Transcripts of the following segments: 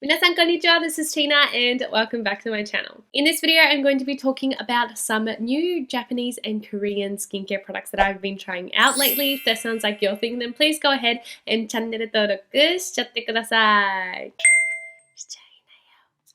Minasan konnichiwa, this is Tina and welcome back to my channel. In this video I'm going to be talking about some new Japanese and Korean skincare products that I've been trying out lately. If that sounds like your thing, then please go ahead and channel登録しちゃってください.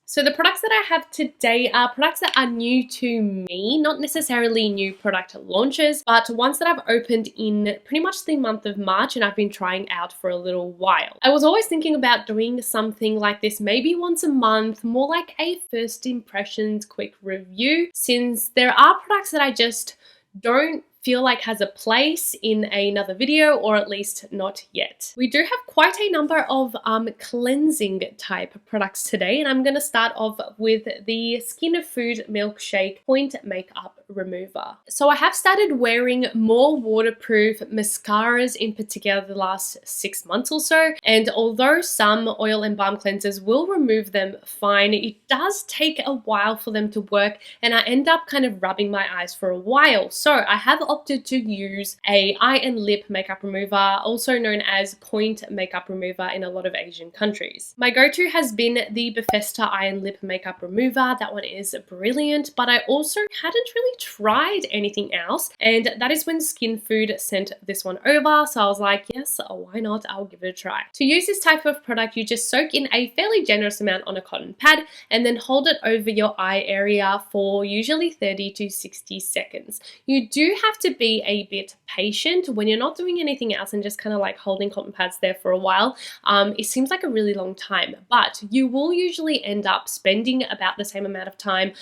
So the products that I have today are products that are new to me, not necessarily new product launches, but ones that I've opened in pretty much the month of March and I've been trying out for a little while. I was always thinking about doing something like this maybe once a month, more like a first impressions quick review, since there are products that I just don't feel like has a place in another video, or at least not yet. We do have quite a number of cleansing type products today, and I'm going to start off with the Skinfood Milkshake Point Makeup Remover. So I have started wearing more waterproof mascaras in particular the last 6 months or so, and although some oil and balm cleansers will remove them fine, it does take a while for them to work, and I end up kind of rubbing my eyes for a while. So I have opted to use a eye and lip makeup remover, also known as point makeup remover in a lot of Asian countries. My go-to has been the Bethesda eye and lip makeup remover. That one is brilliant, but I also hadn't really tried anything else, and that is when Skinfood sent this one over, so I was like, yes, why not, I'll give it a try. To use this type of product, you just soak in a fairly generous amount on a cotton pad and then hold it over your eye area for usually 30 to 60 seconds. You do have to be a bit patient when you're not doing anything else and just kind of like holding cotton pads there for a while. It seems like a really long time, but you will usually end up spending about the same amount of time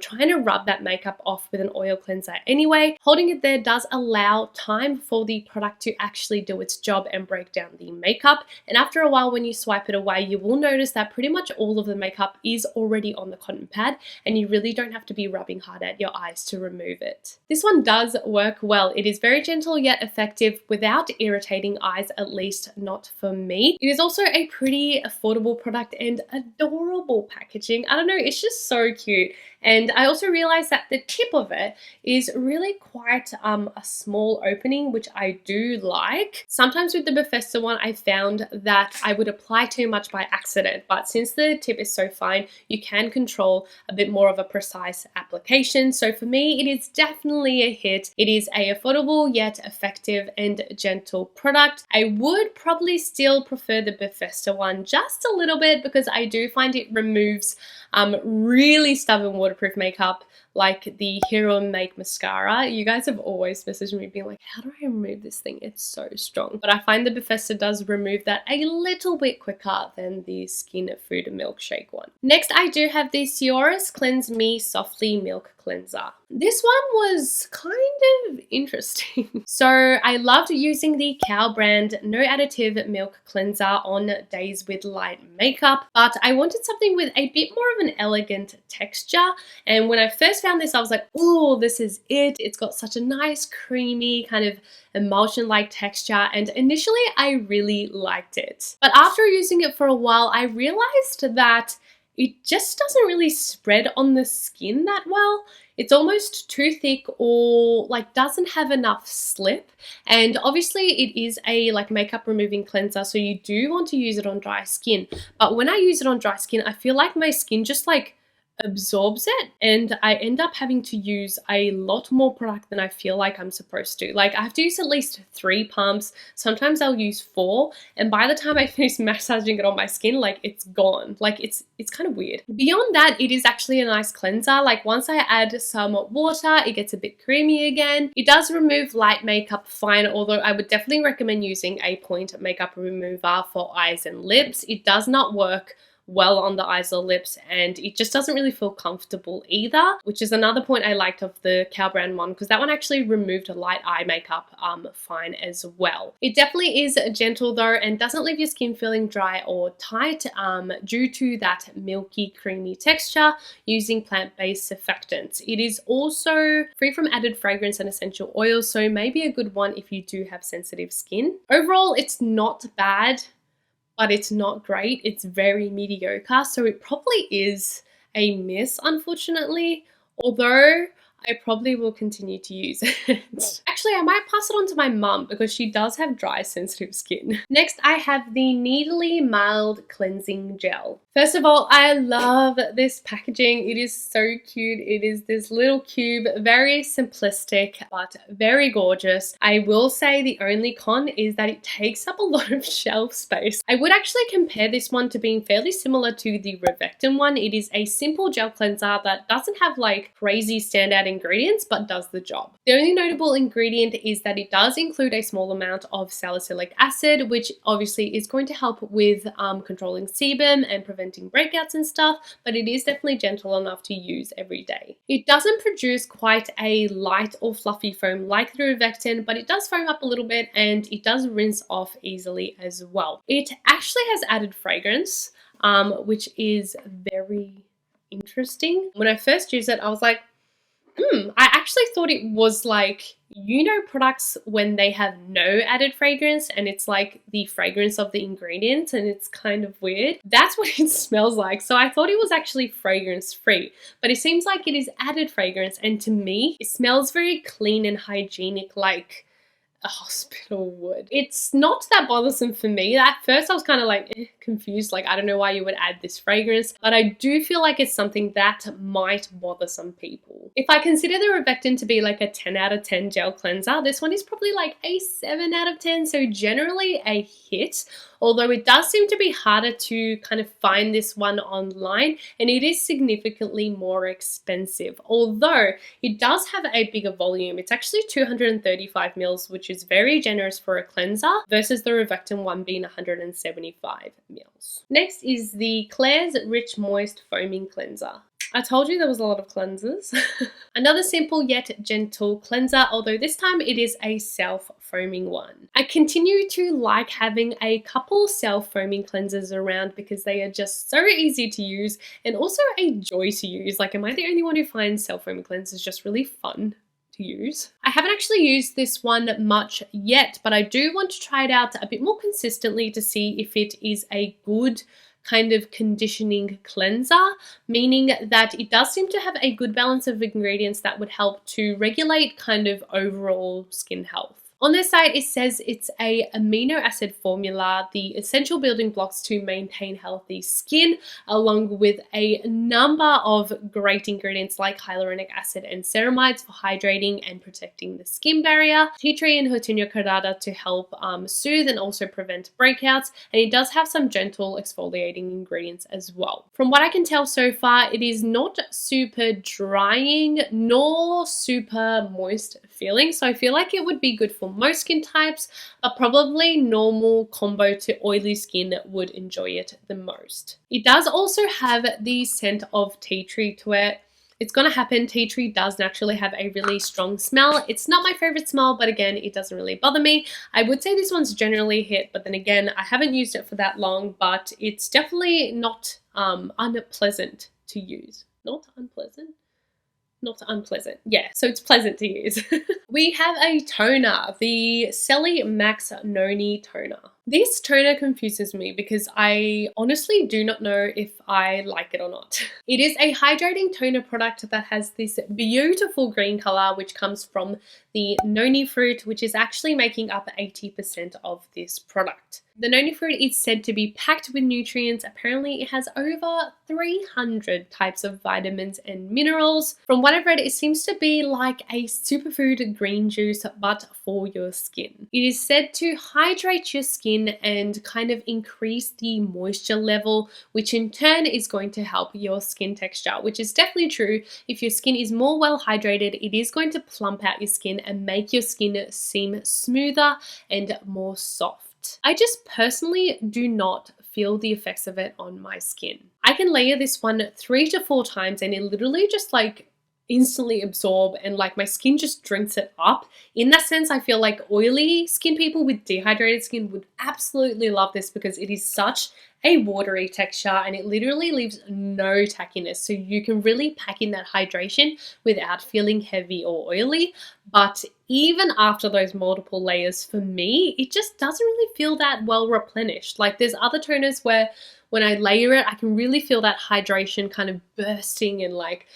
trying to rub that makeup off with an oil cleanser anyway. Holding it there does allow time for the product to actually do its job and break down the makeup, and after a while when you swipe it away, you will notice that pretty much all of the makeup is already on the cotton pad and you really don't have to be rubbing hard at your eyes to remove it. This one does work well. It is very gentle yet effective without irritating eyes, at least not for me. It is also a pretty affordable product and adorable packaging. I don't know, it's just so cute. And I also realized that the tip of it is really quite a small opening, which I do like. Sometimes with the Bethesda one, I found that I would apply too much by accident, but since the tip is so fine, you can control a bit more of a precise application. So for me, it is definitely a hit. It is a affordable yet effective and gentle product. I would probably still prefer the Bethesda one just a little bit because I do find it removes really stubborn waterproof makeup like the Hero Make mascara. You guys have always messaged me being like, how do I remove this thing? It's so strong. But I find the Bethesda does remove that a little bit quicker than the Skinfood Milkshake one. Next, I do have the Sioris Cleanse Me Softly Milk Cleanser. This one was kind of interesting. So I loved using the Cow brand No Additive Milk Cleanser on days with light makeup, but I wanted something with a bit more of an elegant texture. And when I first found this, I was like, oh, this is it. It's got such a nice creamy kind of emulsion-like texture, and initially I really liked it. But after using it for a while, I realized that it just doesn't really spread on the skin that well. It's almost too thick or like doesn't have enough slip. And obviously it is a like makeup removing cleanser, so you do want to use it on dry skin. But when I use it on dry skin, I feel like my skin just like absorbs it, and I end up having to use a lot more product than I feel like I'm supposed to. Like I have to use at least 3 pumps, sometimes I'll use 4, and by the time I finish massaging it on my skin, like it's gone. Like it's kind of weird. Beyond that, it is actually a nice cleanser. Like once I add some water, it gets a bit creamy again. It does remove light makeup fine, although I would definitely recommend using a point makeup remover for eyes and lips. It does not work well on the eyes or lips, and it just doesn't really feel comfortable either, which is another point I liked of the Cow brand one, because that one actually removed light eye makeup fine as well. It definitely is gentle though and doesn't leave your skin feeling dry or tight due to that milky creamy texture using plant-based surfactants. It is also free from added fragrance and essential oils, so maybe a good one if you do have sensitive skin. Overall, it's not bad, but it's not great. It's very mediocre, so it probably is a miss, unfortunately. Although I probably will continue to use it. Actually, I might pass it on to my mum because she does have dry, sensitive skin. Next, I have the Needly Mild Cleansing Gel. First of all, I love this packaging. It is so cute. It is this little cube, very simplistic, but very gorgeous. I will say the only con is that it takes up a lot of shelf space. I would actually compare this one to being fairly similar to the Revectin one. It is a simple gel cleanser that doesn't have like crazy standout ingredients, but does the job. The only notable ingredient is that it does include a small amount of salicylic acid, which obviously is going to help with controlling sebum and preventing breakouts and stuff, but it is definitely gentle enough to use every day. It doesn't produce quite a light or fluffy foam like the Revectin, but it does foam up a little bit and it does rinse off easily as well. It actually has added fragrance, which is very interesting. When I first used it, I was like, I actually thought it was like, you know, products when they have no added fragrance and it's like the fragrance of the ingredients and it's kind of weird. That's what it smells like. So I thought it was actually fragrance free, but it seems like it is added fragrance, and to me, it smells very clean and hygienic, like a hospital would. It's not that bothersome for me. At first I was kind of like confused, like I don't know why you would add this fragrance, but I do feel like it's something that might bother some people. If I consider the Revectin to be like a 10 out of 10 gel cleanser, this one is probably like a 7 out of 10, so generally a hit. Although it does seem to be harder to kind of find this one online, and it is significantly more expensive. Although it does have a bigger volume. It's actually 235 mils, which is very generous for a cleanser, versus the Revectin one being 175 mils. Next is the Klairs Rich Moist Foaming Cleanser. I told you there was a lot of cleansers. Another simple yet gentle cleanser, although this time it is a self-foaming one. I continue to like having a couple self-foaming cleansers around because they are just so easy to use and also a joy to use. Like, am I the only one who finds self-foaming cleansers just really fun to use? I haven't actually used this one much yet, but I do want to try it out a bit more consistently to see if it is a good kind of conditioning cleanser, meaning that it does seem to have a good balance of ingredients that would help to regulate kind of overall skin health. On their site, it says it's a amino acid formula, the essential building blocks to maintain healthy skin, along with a number of great ingredients like hyaluronic acid and ceramides for hydrating and protecting the skin barrier, tea tree and Houttuynia cordata to help soothe and also prevent breakouts, and it does have some gentle exfoliating ingredients as well. From what I can tell so far, it is not super drying nor super moist feeling, so I feel like it would be good for most skin types, but probably normal combo to oily skin would enjoy it the most. It does also have the scent of tea tree to it. It's gonna happen. Tea tree does naturally have a really strong smell. It's not my favorite smell, but again, it doesn't really bother me. I would say this one's generally a hit, but then again, I haven't used it for that long, but it's definitely not unpleasant to use. Not unpleasant? Not unpleasant. Yeah, so it's pleasant to use. We have a toner, the Celimax Noni toner. This toner confuses me because I honestly do not know if I like it or not. It is a hydrating toner product that has this beautiful green color, which comes from the Noni fruit, which is actually making up 80% of this product. The Noni fruit is said to be packed with nutrients. Apparently it has over 300 types of vitamins and minerals. From what I've read, it seems to be like a superfood green juice, but for your skin. It is said to hydrate your skin and kind of increase the moisture level, which in turn is going to help your skin texture, which is definitely true. If your skin is more well hydrated, it is going to plump out your skin and make your skin seem smoother and more soft. I just personally do not feel the effects of it on my skin. I can layer this one 3 to 4 times and it literally just like instantly absorb and like my skin just drinks it up. In that sense, I feel like oily skin people with dehydrated skin would absolutely love this because it is such a watery texture and it literally leaves no tackiness. So you can really pack in that hydration without feeling heavy or oily. But even after those multiple layers, for me, it just doesn't really feel that well replenished. Like there's other toners where when I layer it, I can really feel that hydration kind of bursting and like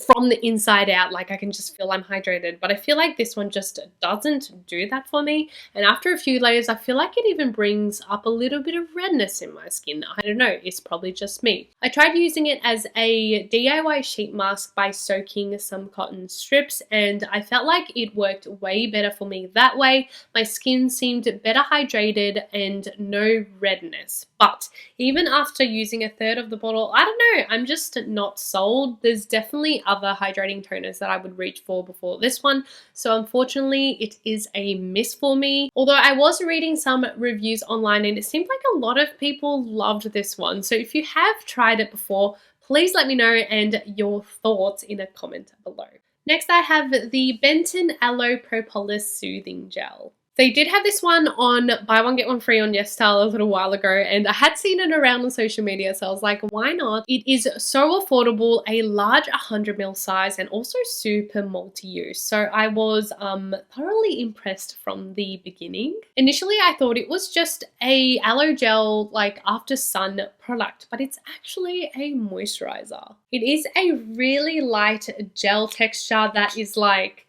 from the inside out, like I can just feel I'm hydrated, but I feel like this one just doesn't do that for me. And after a few layers, I feel like it even brings up a little bit of redness in my skin. I don't know, it's probably just me. I tried using it as a DIY sheet mask by soaking some cotton strips, and I felt like it worked way better for me that way. My skin seemed better hydrated and no redness. But even after using a third of the bottle, I don't know, I'm just not sold. There's definitely other hydrating toners that I would reach for before this one, so unfortunately it is a miss for me. Although I was reading some reviews online and it seemed like a lot of people loved this one, so if you have tried it before, please let me know and your thoughts in a comment below. Next I have the Benton Aloe Propolis Soothing Gel. They did have this one on buy one get one free on YesStyle a little while ago, and I had seen it around on social media, so I was like, why not? It is so affordable, a large 100ml size, and also super multi-use. So I was thoroughly impressed from the beginning. Initially, I thought it was just a aloe gel like after sun product, but it's actually a moisturizer. It is a really light gel texture that is like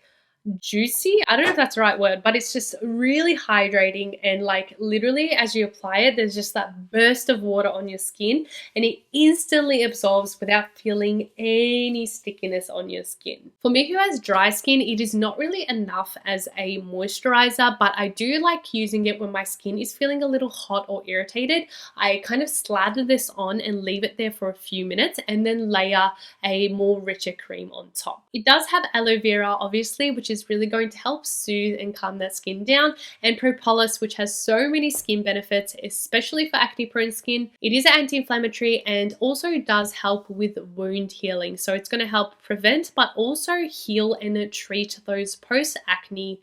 juicy. I don't know if that's the right word, but it's just really hydrating, and like literally as you apply it, there's just that burst of water on your skin and it instantly absorbs without feeling any stickiness on your skin. For me who has dry skin, it is not really enough as a moisturizer, but I do like using it when my skin is feeling a little hot or irritated. I kind of slather this on and leave it there for a few minutes and then layer a more richer cream on top. It does have aloe vera obviously, which is really going to help soothe and calm that skin down, and Propolis, which has so many skin benefits, especially for acne prone skin. It is anti-inflammatory and also does help with wound healing, so it's going to help prevent but also heal and treat those post-acne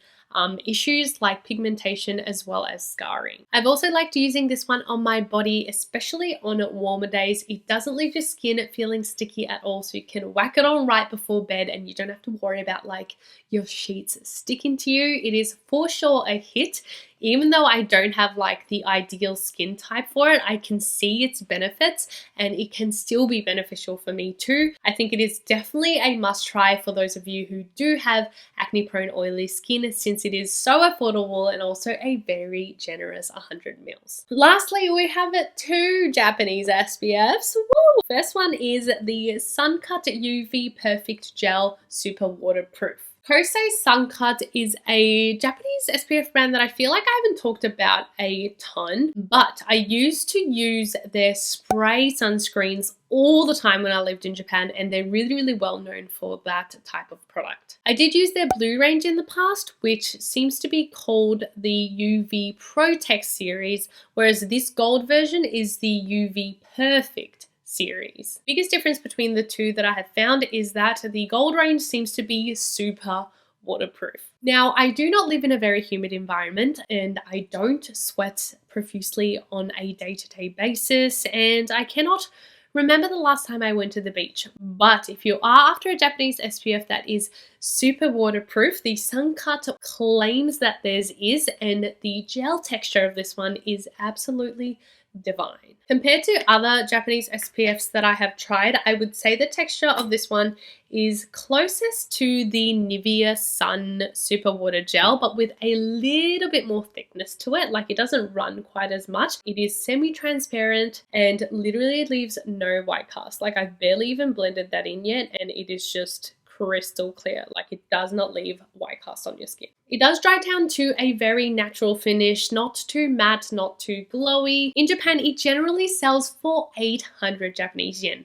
issues like pigmentation as well as scarring. I've also liked using this one on my body, especially on warmer days. It doesn't leave your skin feeling sticky at all, so you can whack it on right before bed and you don't have to worry about like your sheets sticking to you. It is for sure a hit. Even though I don't have like the ideal skin type for it, I can see its benefits and it can still be beneficial for me too. I think it is definitely a must try for those of you who do have acne prone oily skin, since it is so affordable and also a very generous 100ml. Lastly, we have two Japanese SPFs. Woo! First one is the Suncut UV Perfect Gel Super Waterproof. KOSE Suncut is a Japanese SPF brand that I feel like I haven't talked about a ton, but I used to use their spray sunscreens all the time when I lived in Japan, and they're really, really well known for that type of product. I did use their blue range in the past, which seems to be called the UV Protect series, whereas this gold version is the UV Perfect series. Biggest difference between the two that I have found is that the gold range seems to be super waterproof. Now, I do not live in a very humid environment and I don't sweat profusely on a day-to-day basis, and I cannot remember the last time I went to the beach. But if you are after a Japanese SPF that is super waterproof, the Suncut claims that theirs is, and the gel texture of this one is absolutely divine. Compared to other Japanese SPFs that I have tried, I would say the texture of this one is closest to the Nivea Sun Super Water Gel, but with a little bit more thickness to it. Like, it doesn't run quite as much. It is semi-transparent and literally leaves no white cast. Like, I've barely even blended that in yet, and it is just crystal clear. Like, it does not leave white cast on your skin. It does dry down to a very natural finish, not too matte, not too glowy. In Japan, it generally sells for 800 Japanese yen.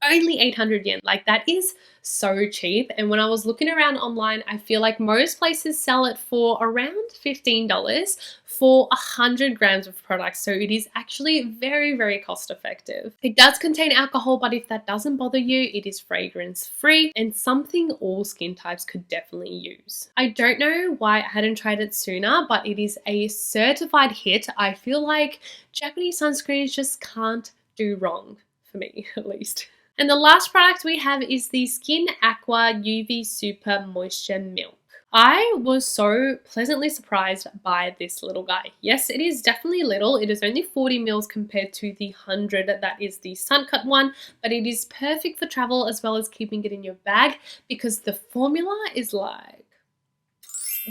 Only 800 yen. Like, that is so cheap. And when I was looking around online, I feel like most places sell it for around $15 for 100 grams of product. So it is actually very, very cost effective. It does contain alcohol, but if that doesn't bother you, it is fragrance free and something all skin types could definitely use. I don't know why I hadn't tried it sooner, but it is a certified hit. I feel like Japanese sunscreens just can't do wrong, for me at least. And the last product we have is the Skin Aqua UV Super Moisture Milk. I was so pleasantly surprised by this little guy. Yes, it is definitely little. It is only 40 mils compared to the 100 that is the Suncut one, but it is perfect for travel as well as keeping it in your bag because the formula is like...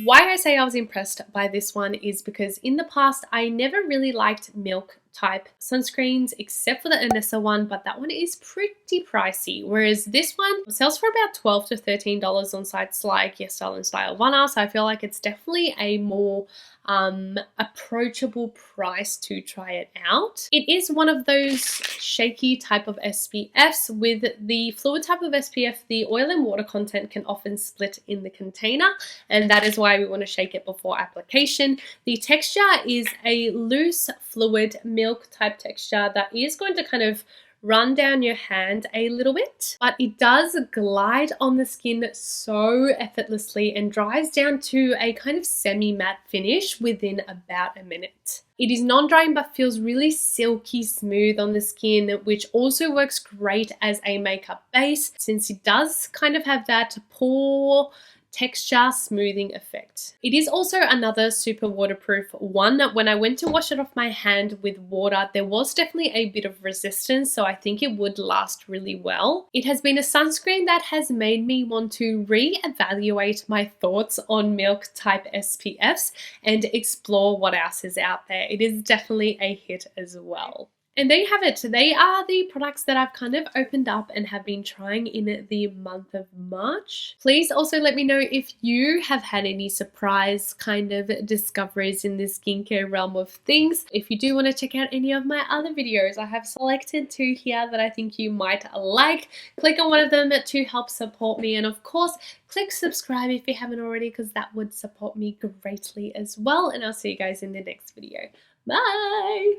Why I say I was impressed by this one is because in the past I never really liked milk type sunscreens except for the Anessa one, but that one is pretty pricey, whereas this one sells for about $12 to $13 on sites like YesStyle and Stylewana, so I feel like it's definitely a more approachable price to try it out. It is one of those shaky type of SPFs. With the fluid type of SPF, the oil and water content can often split in the container, and that is why we want to shake it before application. The texture is a loose fluid milk type texture that is going to kind of run down your hand a little bit, but it does glide on the skin so effortlessly and dries down to a kind of semi-matte finish within about a minute. It is non-drying but feels really silky smooth on the skin, which also works great as a makeup base since it does kind of have that pore texture smoothing effect. It is also another super waterproof one. When I went to wash it off my hand with water, there was definitely a bit of resistance, so I think it would last really well. It has been a sunscreen that has made me want to re-evaluate my thoughts on milk type SPFs and explore what else is out there. It is definitely a hit as well. And there you have it. They are the products that I've kind of opened up and have been trying in the month of March. Please also let me know if you have had any surprise kind of discoveries in the skincare realm of things. If you do want to check out any of my other videos, I have selected 2 here that I think you might like. Click on one of them to help support me, and of course, click subscribe if you haven't already because that would support me greatly as well. And I'll see you guys in the next video. Bye!